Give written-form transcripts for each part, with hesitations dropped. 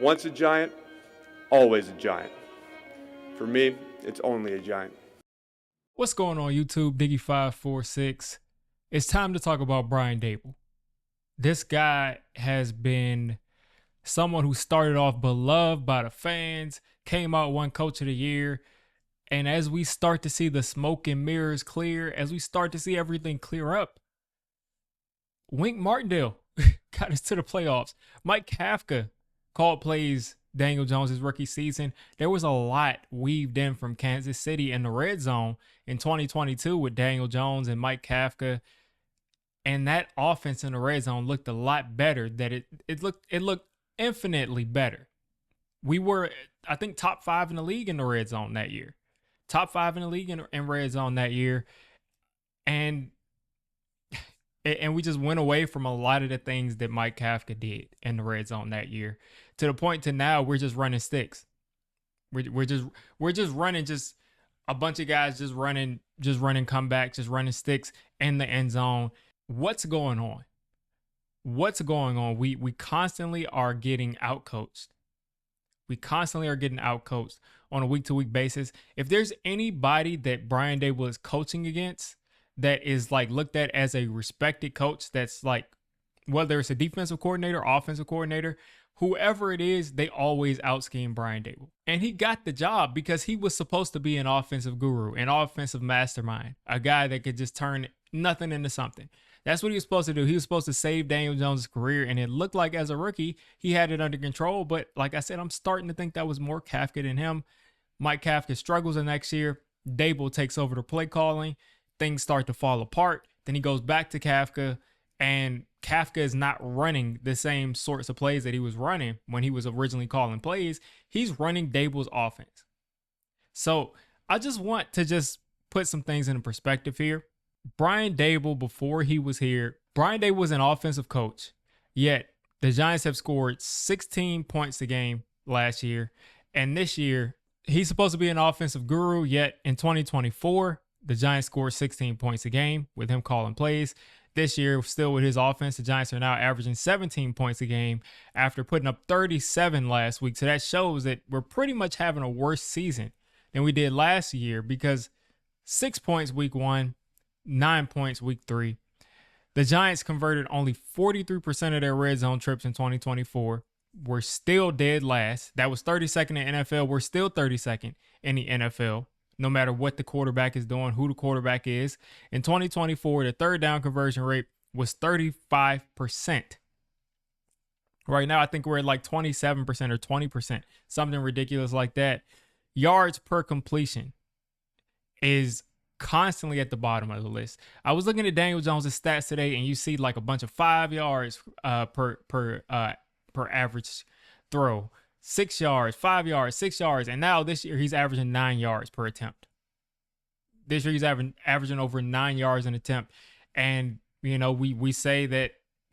Once a giant, always a giant. For me, it's only a giant. What's going on YouTube, Diggy546? It's time to talk about Brian Daboll. This guy has been someone who started off beloved by the fans, came out one coach of the year, and as we start to see the smoke and mirrors clear, as we start to see everything clear up, Wink Martindale got us to the playoffs. Mike Kafka called plays Daniel Jones' rookie season. There was a lot weaved in from Kansas City in the red zone in 2022 with Daniel Jones and Mike Kafka. And that offense in the red zone looked a lot better. It looked infinitely better. We were, I think, top 5 in the league in the red zone that year. Top 5 in the league in red zone that year. And we just went away from a lot of the things that Mike Kafka did in the red zone that year, to the point to now we're just running sticks. We're just running just a bunch of guys just running comebacks, just running sticks in the end zone. What's going on? What's going on? We constantly are getting outcoached. We constantly are getting outcoached on a week-to-week basis. If there's anybody that Brian Daboll is coaching against that is like looked at as a respected coach, that's like, whether it's a defensive coordinator, offensive coordinator, whoever it is, they always out-scheme Brian Daboll. And he got the job because he was supposed to be an offensive guru, an offensive mastermind, a guy that could just turn nothing into something. That's what he was supposed to do. He was supposed to save Daniel Jones' career, and it looked like as a rookie, he had it under control. But like I said, I'm starting to think that was more Kafka than him. Mike Kafka struggles the next year. Daboll takes over the play calling. Things start to fall apart. Then he goes back to Kafka, and Kafka is not running the same sorts of plays that he was running when he was originally calling plays. He's running Daboll's offense. So I just want to just put some things into perspective here. Brian Daboll, before he was here, Brian Daboll was an offensive coach, yet the Giants have scored 16 points a game last year. And this year, he's supposed to be an offensive guru, yet in 2024, the Giants scored 16 points a game with him calling plays. This year, still with his offense, the Giants are now averaging 17 points a game after putting up 37 last week. So that shows that we're pretty much having a worse season than we did last year, because 6 points week 1, 9 points week 3. The Giants converted only 43% of their red zone trips in 2024. We're still dead last. That was 32nd in NFL. We're still 32nd in the NFL, no matter what the quarterback is doing, who the quarterback is. In 2024, the third down conversion rate was 35%. Right now, I think we're at like 27% or 20%, something ridiculous like that. Yards per completion is constantly at the bottom of the list. I was looking at Daniel Jones' stats today, and you see like a bunch of 5 yards per average throw, 6 yards, 5 yards, 6 yards, and now this year he's averaging 9 yards per attempt. This year he's averaging over 9 yards an attempt, and you know we say that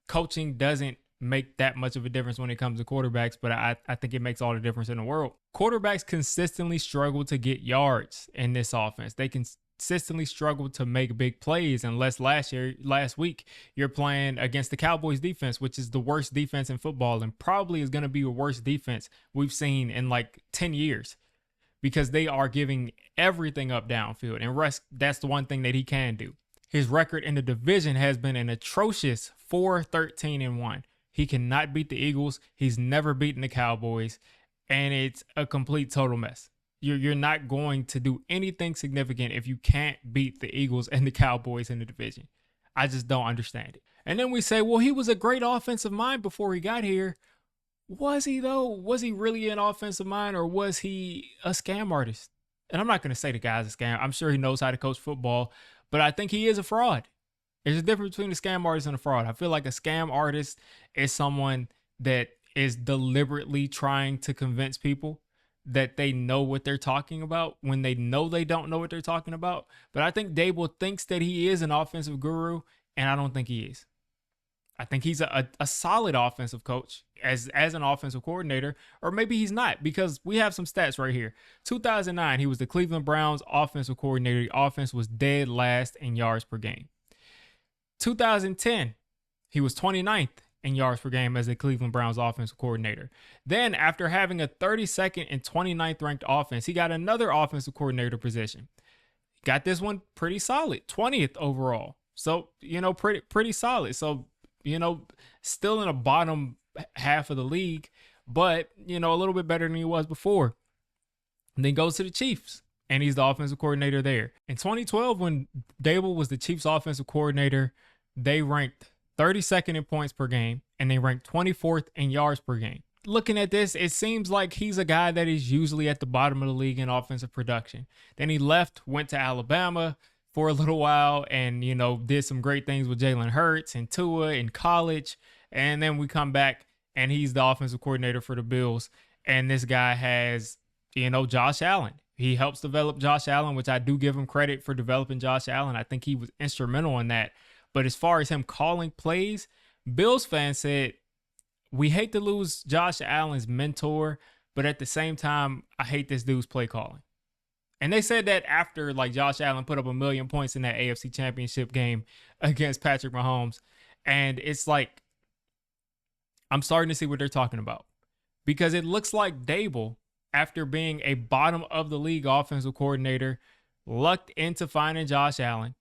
coaching doesn't make that much of a difference when it comes to quarterbacks, but I think it makes all the difference in the world. Quarterbacks consistently struggle to get yards in this offense. They consistently struggle to make big plays, unless last week you're playing against the Cowboys defense, which is the worst defense in football and probably is going to be the worst defense we've seen in like 10 years, because they are giving everything up downfield, and Russ, that's the one thing that he can do. His record in the division has been an atrocious 4-13-1. He cannot beat the Eagles. He's never beaten the Cowboys, and it's a complete total mess. You're not going to do anything significant if you can't beat the Eagles and the Cowboys in the division. I just don't understand it. And then we say, well, he was a great offensive mind before he got here. Was he, though? Was he really an offensive mind, or was he a scam artist? And I'm not going to say the guy's a scam. I'm sure he knows how to coach football, but I think he is a fraud. There's a difference between a scam artist and a fraud. I feel like a scam artist is someone that is deliberately trying to convince people that they know what they're talking about when they know they don't know what they're talking about. But I think Daboll thinks that he is an offensive guru, and I don't think he is. I think he's a solid offensive coach as an offensive coordinator, or maybe he's not, because we have some stats right here. 2009, he was the Cleveland Browns offensive coordinator. The offense was dead last in yards per game. 2010, he was 29th in yards per game as a Cleveland Browns offensive coordinator. Then after having a 32nd and 29th ranked offense, he got another offensive coordinator position. Got this one pretty solid, 20th overall. So, pretty solid. So, still in the bottom half of the league, but, a little bit better than he was before. And then goes to the Chiefs, and he's the offensive coordinator there. In 2012, when Daboll was the Chiefs offensive coordinator, they ranked 32nd in points per game, and they ranked 24th in yards per game. Looking at this, it seems like he's a guy that is usually at the bottom of the league in offensive production. Then he left, went to Alabama for a little while, and, did some great things with Jalen Hurts and Tua in college. And then we come back, and he's the offensive coordinator for the Bills. And this guy has, Josh Allen. He helps develop Josh Allen, which I do give him credit for developing Josh Allen. I think he was instrumental in that. But as far as him calling plays, Bills fans said, we hate to lose Josh Allen's mentor, but at the same time, I hate this dude's play calling. And they said that after Josh Allen put up 1 million points in that AFC Championship game against Patrick Mahomes. And it's like, I'm starting to see what they're talking about. Because it looks like Daboll, after being a bottom of the league offensive coordinator, lucked into finding Josh Allen.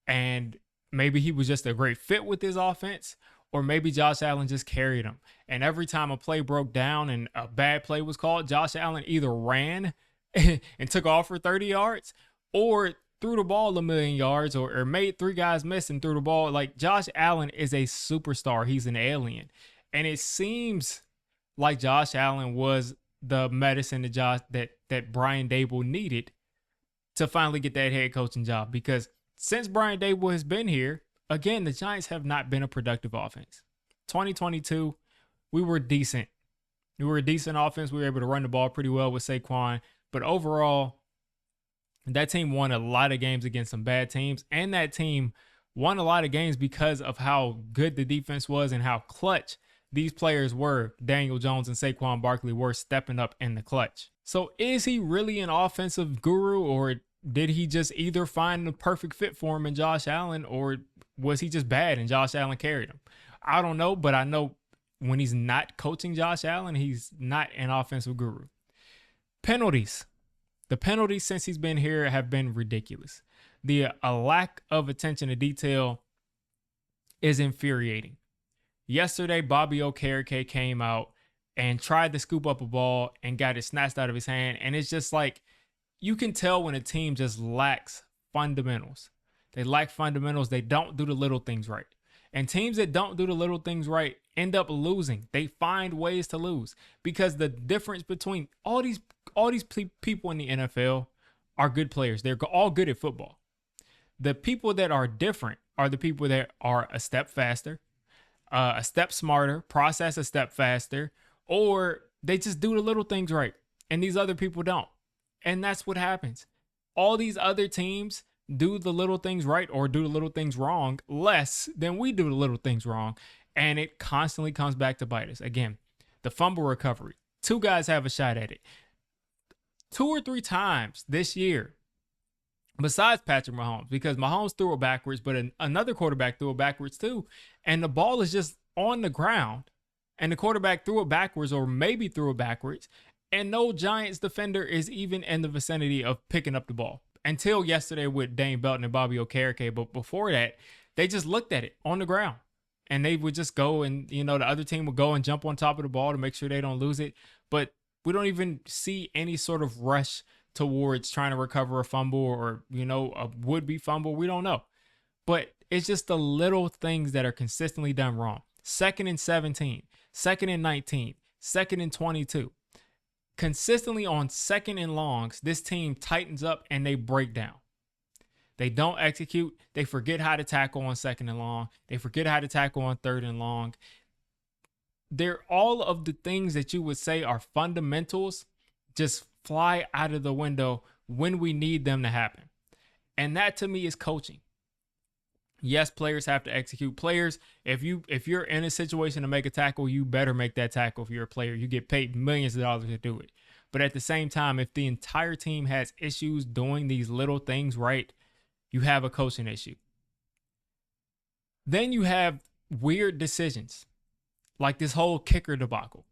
And maybe he was just a great fit with his offense, or maybe Josh Allen just carried him. And every time a play broke down and a bad play was called, Josh Allen either ran and took off for 30 yards or threw the ball 1 million yards or made 3 guys miss and threw the ball. Josh Allen is a superstar. He's an alien. And it seems like Josh Allen was the medicine that Brian Daboll needed to finally get that head coaching job. Because since Brian Daboll has been here, again, the Giants have not been a productive offense. 2022, we were decent. We were a decent offense. We were able to run the ball pretty well with Saquon. But overall, that team won a lot of games against some bad teams. And that team won a lot of games because of how good the defense was and how clutch these players were. Daniel Jones and Saquon Barkley were stepping up in the clutch. So is he really an offensive guru, or did he just either find the perfect fit for him in Josh Allen, or was he just bad and Josh Allen carried him? I don't know, but I know when he's not coaching Josh Allen, he's not an offensive guru. Penalties. The penalties since he's been here have been ridiculous. A lack of attention to detail is infuriating. Yesterday, Bobby Okereke came out and tried to scoop up a ball and got it snatched out of his hand. And it's just like, you can tell when a team just lacks fundamentals. They lack fundamentals. They don't do the little things right. And teams that don't do the little things right end up losing. They find ways to lose because the difference between all these people in the NFL are good players. They're all good at football. The people that are different are the people that are a step faster, a step smarter, process a step faster, or they just do the little things right. And these other people don't. And that's what happens. All these other teams do the little things right or do the little things wrong less than we do the little things wrong. And it constantly comes back to bite us. Again, the fumble recovery. 2 guys have a shot at it. 2 or 3 times this year, besides Patrick Mahomes, because Mahomes threw it backwards, but another quarterback threw it backwards too. And the ball is just on the ground. And the quarterback threw it backwards or maybe threw it backwards. And no Giants defender is even in the vicinity of picking up the ball. Until yesterday with Dane Belton and Bobby Okereke. But before that, they just looked at it on the ground. And they would just go and, the other team would go and jump on top of the ball to make sure they don't lose it. But we don't even see any sort of rush towards trying to recover a fumble or, a would-be fumble. We don't know. But it's just the little things that are consistently done wrong. 2nd and 17, 2nd and 19, 2nd and 22. Consistently on 2nd and longs, this team tightens up and they break down. They don't execute. They forget how to tackle on 2nd and long. They forget how to tackle on 3rd and long. They're all of the things that you would say are fundamentals just fly out of the window when we need them to happen. And that to me is coaching. Yes, players have to execute. Players, if you're in a situation to make a tackle, you better make that tackle if you're a player. You get paid millions of dollars to do it. But at the same time, if the entire team has issues doing these little things right, you have a coaching issue. Then you have weird decisions. like this whole kicker debacle.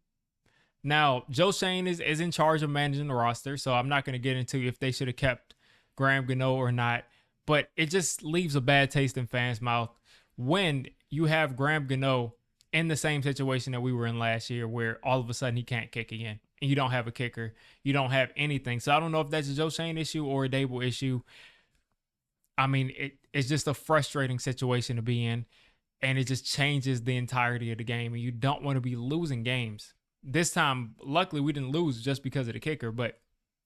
Now, Joe Shane is in charge of managing the roster, so I'm not going to get into if they should have kept Graham Gano or not, but it just leaves a bad taste in fans' mouth when you have Graham Gano in the same situation that we were in last year, where all of a sudden he can't kick again, and you don't have a kicker, you don't have anything. So I don't know if that's a Joe Shane issue or a Daboll issue. I mean, it's just a frustrating situation to be in, and it just changes the entirety of the game, and you don't want to be losing games. This time, luckily, we didn't lose just because of the kicker, but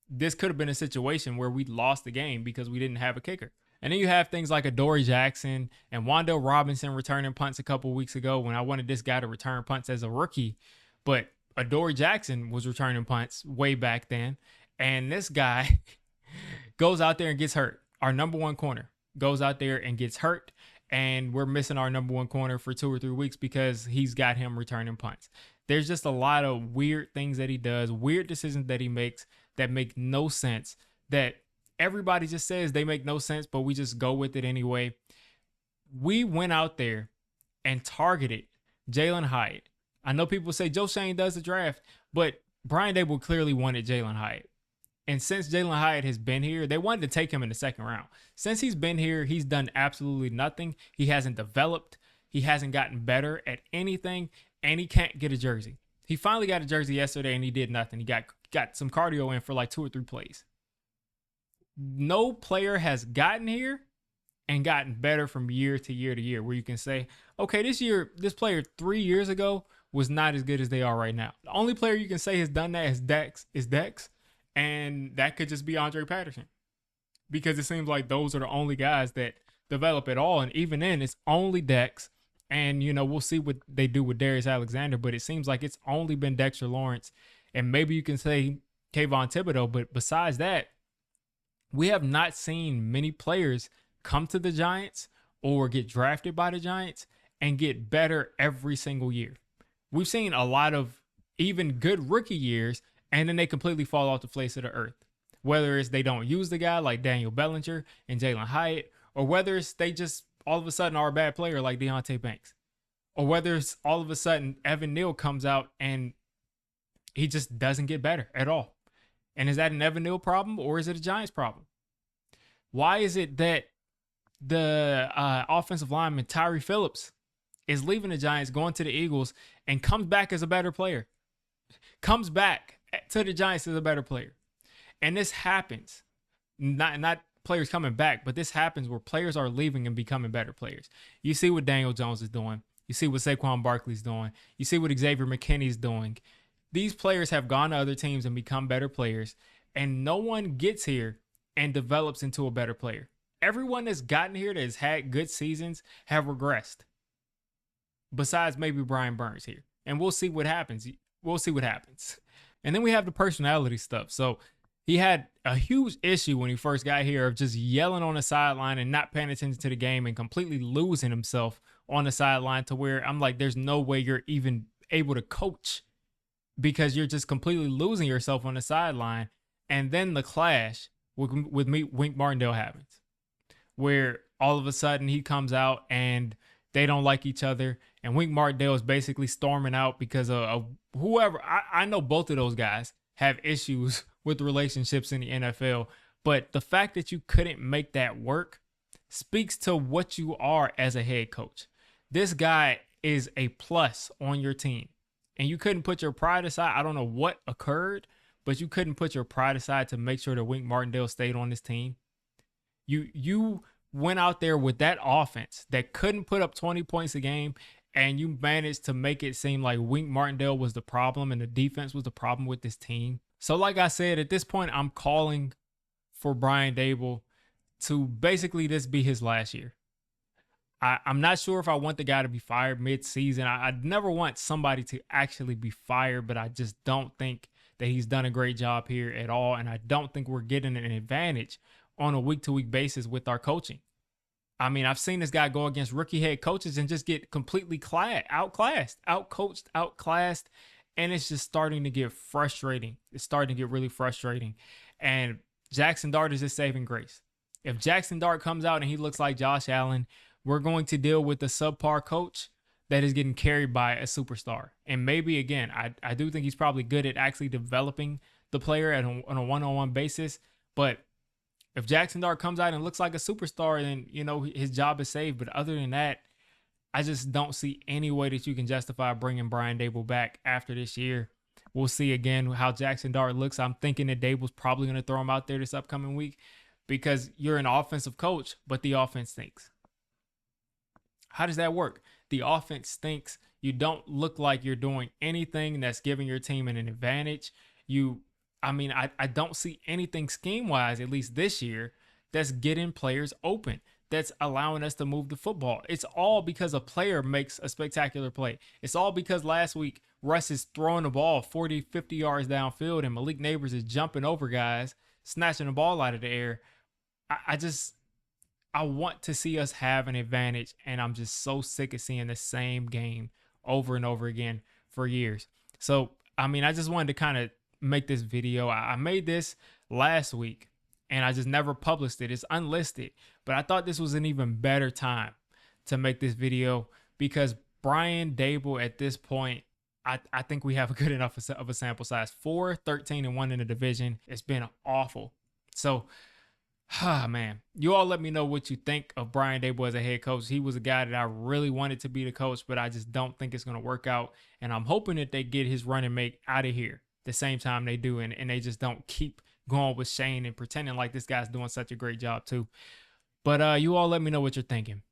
this could have been a situation where we lost the game because we didn't have a kicker. And then you have things like Adoree Jackson and Wan'Dale Robinson returning punts a couple weeks ago when I wanted this guy to return punts as a rookie. But Adoree Jackson was returning punts way back then. And this guy goes out there and gets hurt. Our number one corner goes out there and gets hurt. And we're missing our number one corner for 2 or 3 weeks because he's got him returning punts. There's just a lot of weird things that he does, weird decisions that he makes that make no sense, that everybody just says they make no sense, but we just go with it anyway. We went out there and targeted Jalin Hyatt. I know people say Joe Shane does the draft, but Brian Daboll clearly wanted Jalin Hyatt. And since Jalin Hyatt has been here, they wanted to take him in the second round. Since he's been here, he's done absolutely nothing. He hasn't developed. He hasn't gotten better at anything, and he can't get a jersey. He finally got a jersey yesterday, and he did nothing. He got some cardio in for like 2 or 3 plays. No player has gotten here and gotten better from year to year to year, where you can say, okay, this player 3 years ago was not as good as they are right now. The only player you can say has done that is Dex, and that could just be Andre Patterson, because it seems like those are the only guys that develop at all, and even then, it's only Dex. And, we'll see what they do with Darius Alexander, but it seems like it's only been Dexter Lawrence, and maybe you can say Kayvon Thibodeau, but besides that, we have not seen many players come to the Giants or get drafted by the Giants and get better every single year. We've seen a lot of even good rookie years, and then they completely fall off the face of the earth. Whether it's they don't use the guy like Daniel Bellinger and Jalin Hyatt, or whether it's they just all of a sudden are a bad player like Deonte Banks, or whether it's all of a sudden Evan Neal comes out and he just doesn't get better at all. And is that an Evan Neal problem, or is it a Giants problem? Why is it that the offensive lineman Tyree Phillips is leaving the Giants, going to the Eagles, and comes back as a better player? Comes back to the Giants as a better player. And this happens, not players coming back, but this happens where players are leaving and becoming better players. You see what Daniel Jones is doing. You see what Saquon Barkley's doing. You see what Xavier McKinney's doing. These players have gone to other teams and become better players, and no one gets here and develops into a better player. Everyone that's gotten here that has had good seasons have regressed, besides maybe Brian Burns here. And we'll see what happens. And then we have the personality stuff. So he had a huge issue when he first got here of just yelling on the sideline and not paying attention to the game and completely losing himself on the sideline, to where I'm like, there's no way you're even able to coach because you're just completely losing yourself on the sideline. And then the clash with me, Wink Martindale happens, where all of a sudden he comes out and they don't like each other. And Wink Martindale is basically storming out because of whoever. I know both of those guys have issues with relationships in the NFL. But the fact that you couldn't make that work speaks to what you are as a head coach. This guy is a plus on your team. And you couldn't put your pride aside. I don't know what occurred, but you couldn't put your pride aside to make sure that Wink Martindale stayed on this team. You went out there with that offense that couldn't put up 20 points a game, and you managed to make it seem like Wink Martindale was the problem and the defense was the problem with this team. So like I said, at this point, I'm calling for Brian Daboll to basically this be his last year. I'm not sure if I want the guy to be fired mid-season. I'd never want somebody to actually be fired, but I just don't think that he's done a great job here at all, and I don't think we're getting an advantage on a week-to-week basis with our coaching. I mean, I've seen this guy go against rookie head coaches and just get completely outclassed, outcoached, outclassed, and it's just starting to get frustrating. It's starting to get really frustrating, and Jackson Dart is his saving grace. If Jackson Dart comes out and he looks like Josh Allen, we're going to deal with a subpar coach that is getting carried by a superstar. And maybe, again, I do think he's probably good at actually developing the player on a one-on-one basis. But if Jackson Dart comes out and looks like a superstar, then, his job is saved. But other than that, I just don't see any way that you can justify bringing Brian Daboll back after this year. We'll see again how Jackson Dart looks. I'm thinking that Daboll's probably going to throw him out there this upcoming week because you're an offensive coach, but the offense stinks. How does that work? The offense stinks. You don't look like you're doing anything that's giving your team an advantage. I don't see anything scheme-wise, at least this year, that's getting players open, that's allowing us to move the football. It's all because a player makes a spectacular play. It's all because last week Russ is throwing the ball 40, 50 yards downfield and Malik Neighbors is jumping over guys, snatching the ball out of the air. I want to see us have an advantage, and I'm just so sick of seeing the same game over and over again for years. So, I just wanted to kind of make this video. I made this last week, and I just never published it. It's unlisted, but I thought this was an even better time to make this video because Brian Daboll at this point, I think we have a good enough of a sample size. 4, 13, and 1 in the division. It's been awful. So, man, you all let me know what you think of Brian Daboll as a head coach. He was a guy that I really wanted to be the coach, but I just don't think it's going to work out. And I'm hoping that they get his running mate out of here the same time they do, and they just don't keep going with Shane and pretending like this guy's doing such a great job too. But you all let me know what you're thinking.